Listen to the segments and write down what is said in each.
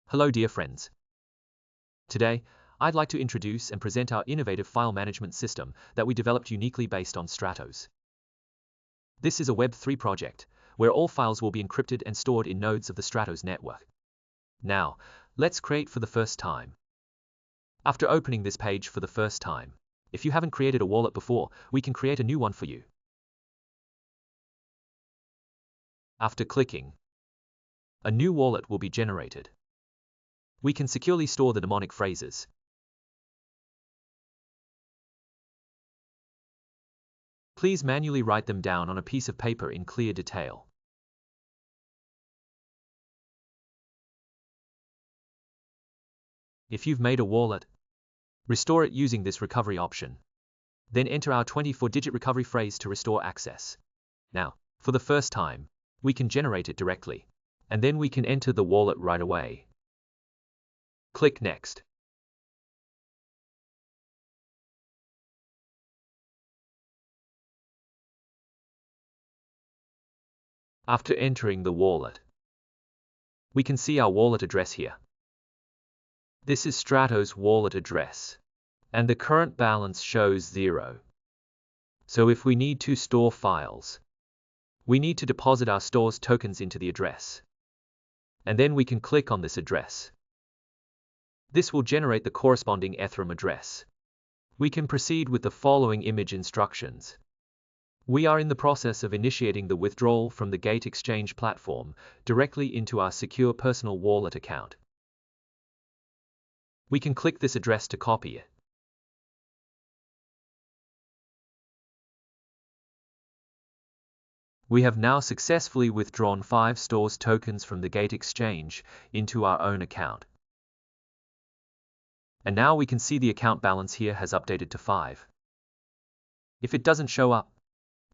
Hello dear friends. Today, I'd like to introduce and present our innovative file management system that we developed uniquely based on Stratos. This is a Web3 project, where all files will be encrypted and stored in nodes of the Stratos network. Now, let's create for the first time. After opening this page for the first time, if you haven't created a wallet before, we can create a new one for you. After clicking, a new wallet will be generated. We can securely store the mnemonic phrases. Please manually write them down on a piece of paper in clear detail. If you've made a wallet, restore it using this recovery option. Then enter our 24-digit recovery phrase to restore access. Now, for the first time, we can generate it directly, and then we can enter the wallet right away. Click Next. After entering the wallet, we can see our wallet address here. This is Stratos' wallet address, and the current balance shows 0. So if we need to store files, we need to deposit our store's tokens into the address. And then we can click on this address. This will generate the corresponding Ethereum address. We can proceed with the following image instructions. We are in the process of initiating the withdrawal from the Gate Exchange platform directly into our secure personal wallet account. We can click this address to copy it. We have now successfully withdrawn 5 stores tokens from the Gate Exchange into our own account. And now we can see the account balance here has updated to 5. If it doesn't show up,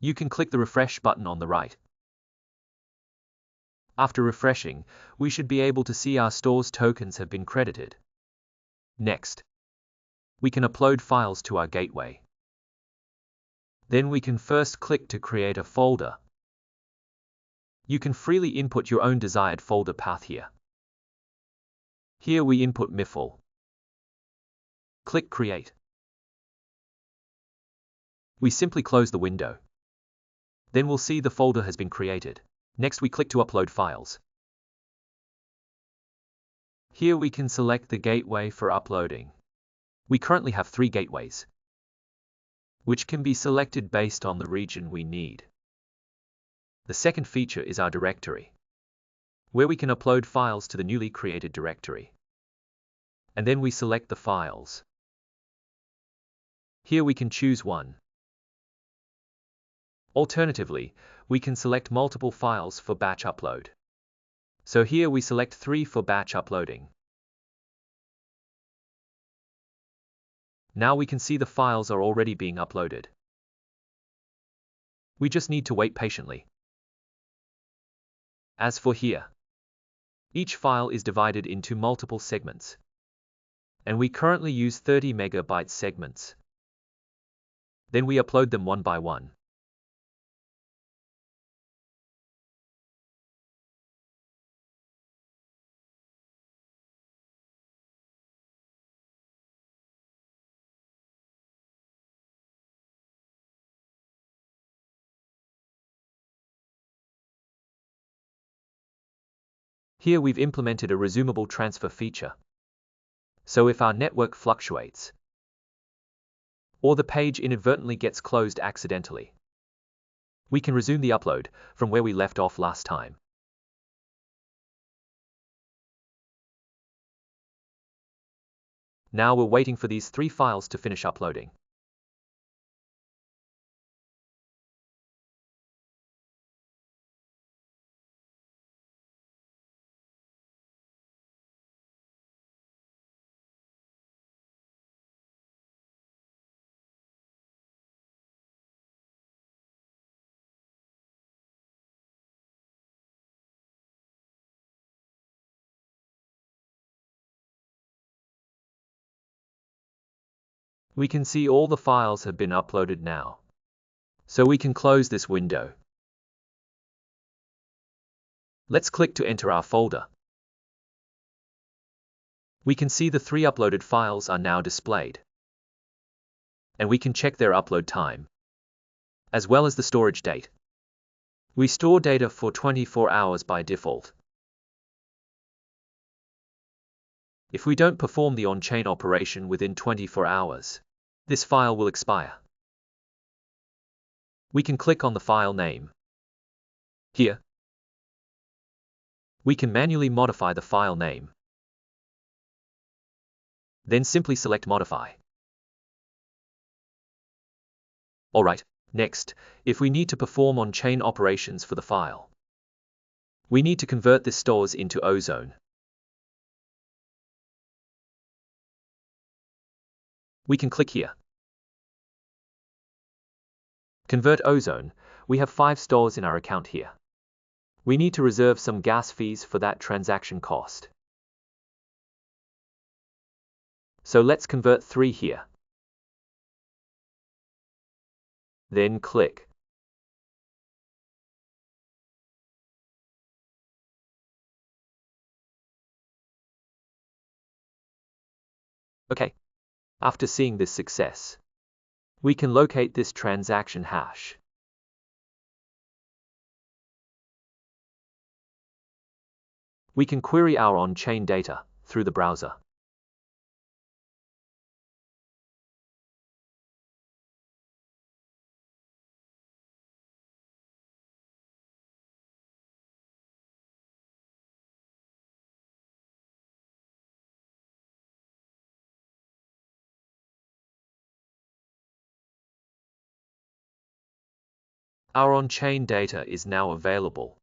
you can click the refresh button on the right. After refreshing, we should be able to see our store's tokens have been credited. Next, we can upload files to our gateway. Then we can first click to create a folder. You can freely input your own desired folder path here. Here we input MIFL. Click Create. We simply close the window. Then we'll see the folder has been created. Next we click to upload files. Here we can select the gateway for uploading. We currently have 3 gateways, which can be selected based on the region we need. The second feature is our directory, where we can upload files to the newly created directory. And then we select the files. Here we can choose one. Alternatively, we can select multiple files for batch upload. So here we select 3 for batch uploading. Now we can see the files are already being uploaded. We just need to wait patiently. As for here, each file is divided into multiple segments, and we currently use 30 megabyte segments. Then we upload them one by one. Here we've implemented a resumable transfer feature. So if our network fluctuates, or the page inadvertently gets closed accidentally, we can resume the upload from where we left off last time. Now we're waiting for these 3 files to finish uploading. We can see all the files have been uploaded now. So we can close this window. Let's click to enter our folder. We can see the 3 uploaded files are now displayed. And we can check their upload time, as well as the storage date. We store data for 24 hours by default. If we don't perform the on-chain operation within 24 hours, this file will expire. We can click on the file name. Here, we can manually modify the file name. Then simply select Modify. Alright, next, if we need to perform on-chain operations for the file, we need to convert this stores into Ozone. We can click here. Convert Ozone. We have 5 stores in our account here. We need to reserve some gas fees for that transaction cost. So let's convert 3 here. Then click. Okay. After seeing this success, we can locate this transaction hash. We can query our on-chain data through the browser. Our on-chain data is now available.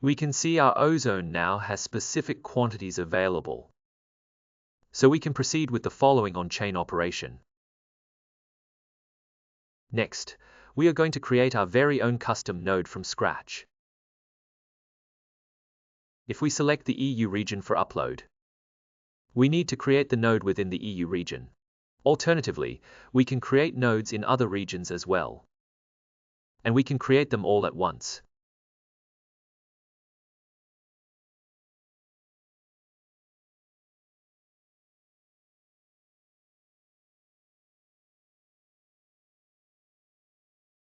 We can see our Ozone now has specific quantities available. So we can proceed with the following on-chain operation. Next, we are going to create our very own custom node from scratch. If we select the EU region for upload, we need to create the node within the EU region. Alternatively, we can create nodes in other regions as well. And we can create them all at once.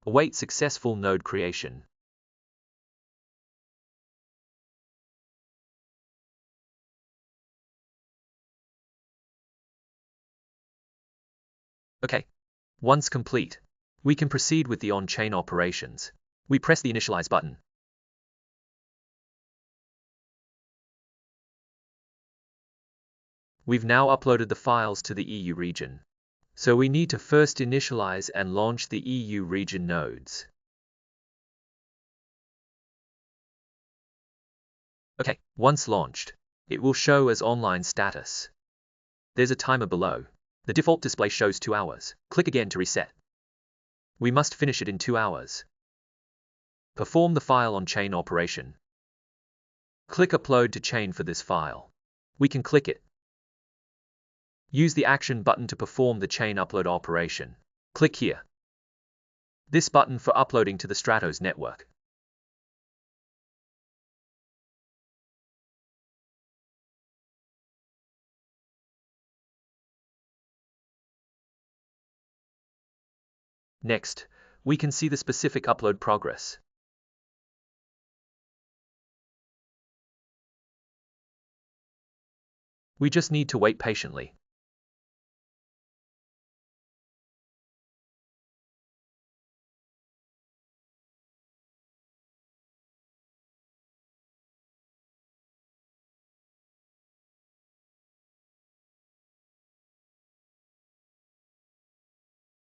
Await successful node creation. Okay. Once complete, we can proceed with the on-chain operations. We press the Initialize button. We've now uploaded the files to the EU region. So we need to first initialize and launch the EU region nodes. Okay, once launched, it will show as online status. There's a timer below. The default display shows 2 hours. Click again to reset. We must finish it in 2 hours. Perform the file on chain operation. Click Upload to chain for this file. We can click it. Use the Action button to perform the chain upload operation. Click here. This button for uploading to the Stratos network. Next, we can see the specific upload progress. We just need to wait patiently.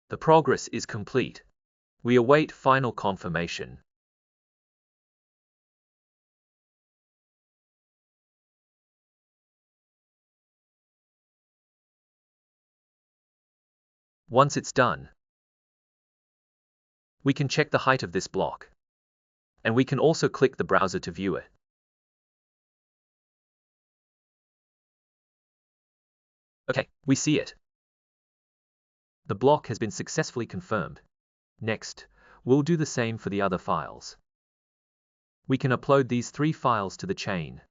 The progress is complete. We await final confirmation. Once it's done, we can check the height of this block. And we can also click the browser to view it. Okay, we see it. The block has been successfully confirmed. Next, we'll do the same for the other files. We can upload these 3 files to the chain.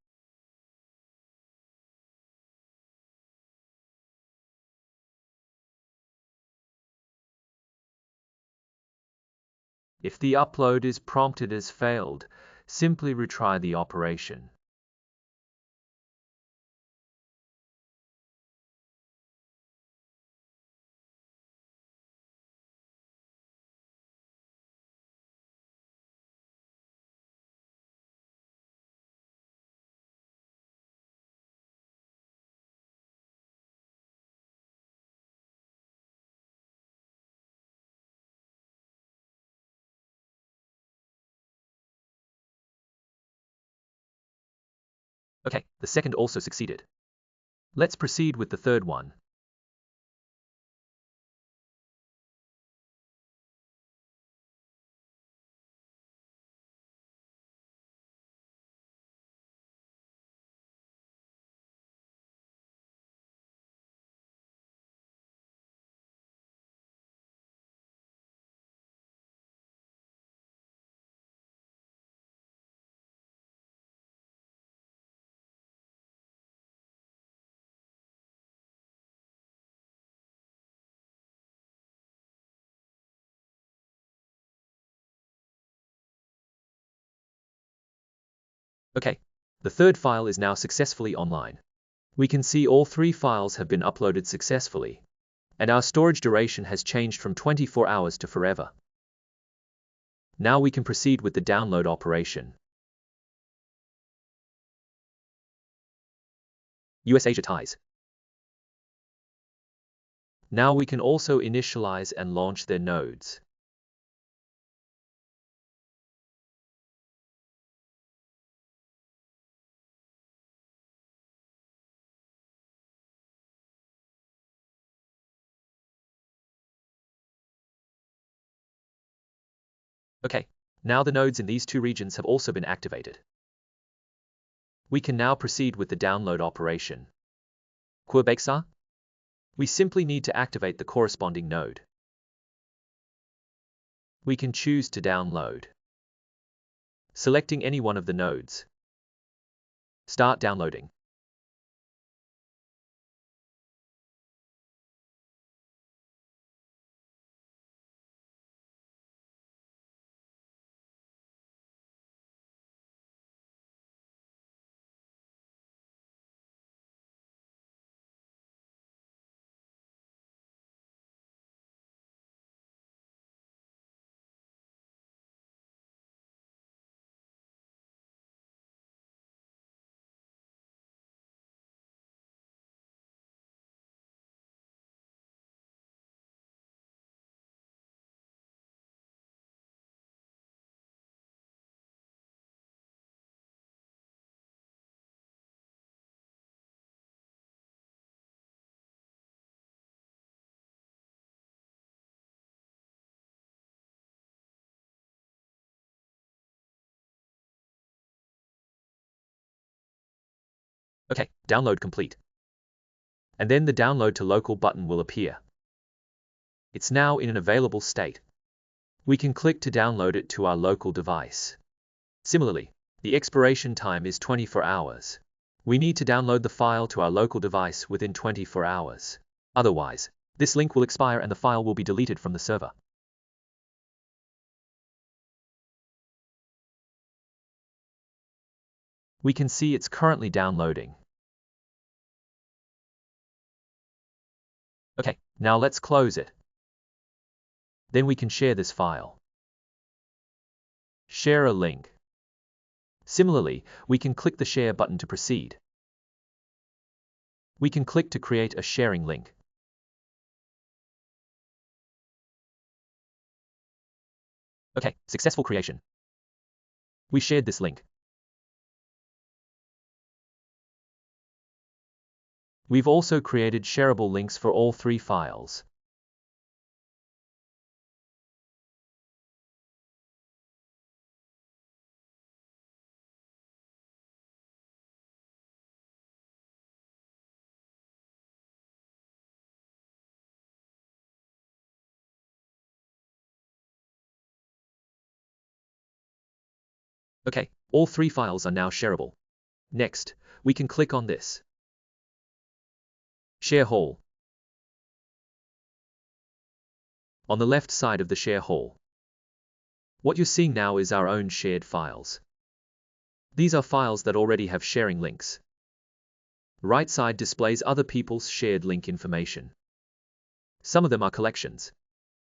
If the upload is prompted as failed, simply retry the operation. Okay, the second also succeeded. Let's proceed with the third one. Okay, the third file is now successfully online. We can see all 3 files have been uploaded successfully, and our storage duration has changed from 24 hours to forever. Now we can proceed with the download operation. US Asia ties. Now we can also initialize and launch their nodes. Okay, now the nodes in these 2 regions have also been activated. We can now proceed with the download operation. Quebec. We simply need to activate the corresponding node. We can choose to download, selecting any one of the nodes. Start downloading. Okay, download complete. And then the download to local button will appear. It's now in an available state. We can click to download it to our local device. Similarly, the expiration time is 24 hours. We need to download the file to our local device within 24 hours. Otherwise, this link will expire and the file will be deleted from the server. We can see it's currently downloading. Okay, now let's close it. Then we can share this file. Share a link. Similarly, we can click the share button to proceed. We can click to create a sharing link. Okay, successful creation. We shared this link. We've also created shareable links for all 3 files. Okay, All 3 files are now shareable. Next, we can click on this. Share Hall. On the left side of the Share Hall, what you're seeing now is our own shared files. These are files that already have sharing links. The right side displays other people's shared link information. Some of them are collections,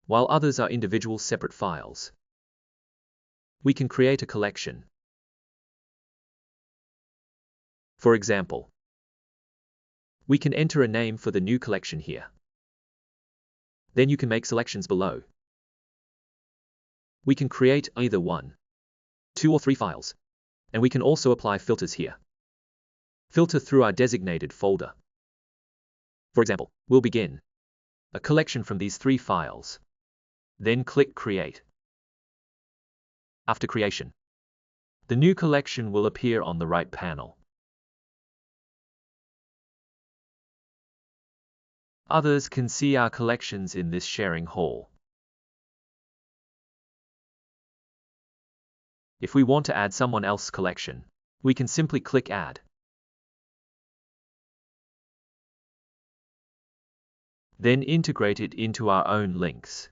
while others are individual separate files. We can create a collection. For example, we can enter a name for the new collection here. Then you can make selections below. We can create either 1, 2 or 3 files, and we can also apply filters here. Filter through our designated folder. For example, we'll begin a collection from these 3 files. Then click Create. After creation, the new collection will appear on the right panel. Others can see our collections in this sharing hall. If we want to add someone else's collection, we can simply click Add. Then integrate it into our own links.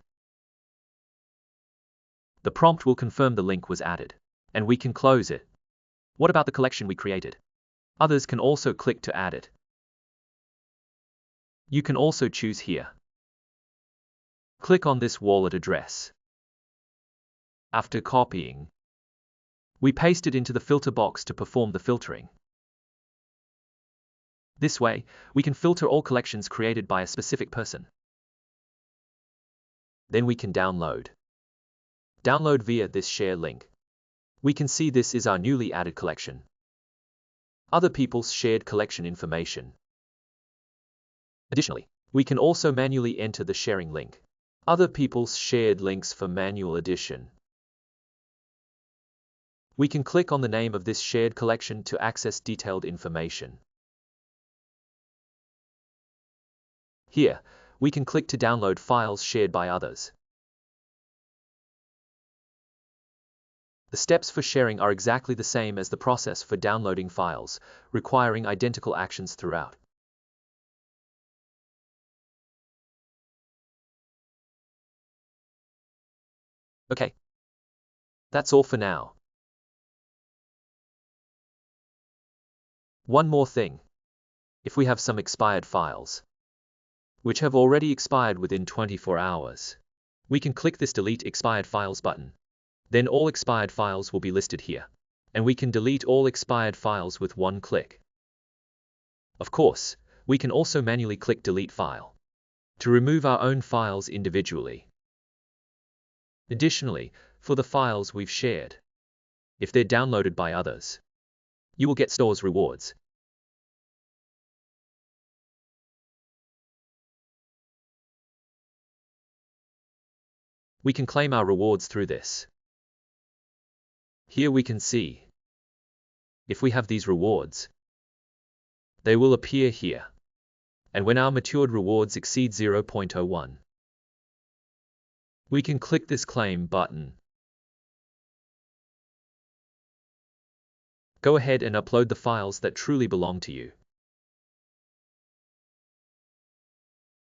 The prompt will confirm the link was added, and we can close it. What about the collection we created? Others can also click to add it. You can also choose here. Click on this wallet address. After copying, we paste it into the filter box to perform the filtering. This way, we can filter all collections created by a specific person. Then we can download. Download via this share link. We can see this is our newly added collection. Other people's shared collection information. Additionally, we can also manually enter the sharing link. Other people's shared links for manual addition. We can click on the name of this shared collection to access detailed information. Here, we can click to download files shared by others. The steps for sharing are exactly the same as the process for downloading files, requiring identical actions throughout. Okay, that's all for now. One more thing. If we have some expired files, which have already expired within 24 hours, we can click this Delete Expired Files button. Then all expired files will be listed here, and we can delete all expired files with one click. Of course, we can also manually click Delete File to remove our own files individually. Additionally, for the files we've shared, if they're downloaded by others, you will get Stores rewards. We can claim our rewards through this. Here we can see, if we have these rewards, they will appear here. And when our matured rewards exceed 0.01, we can click this Claim button. Go ahead and upload the files that truly belong to you.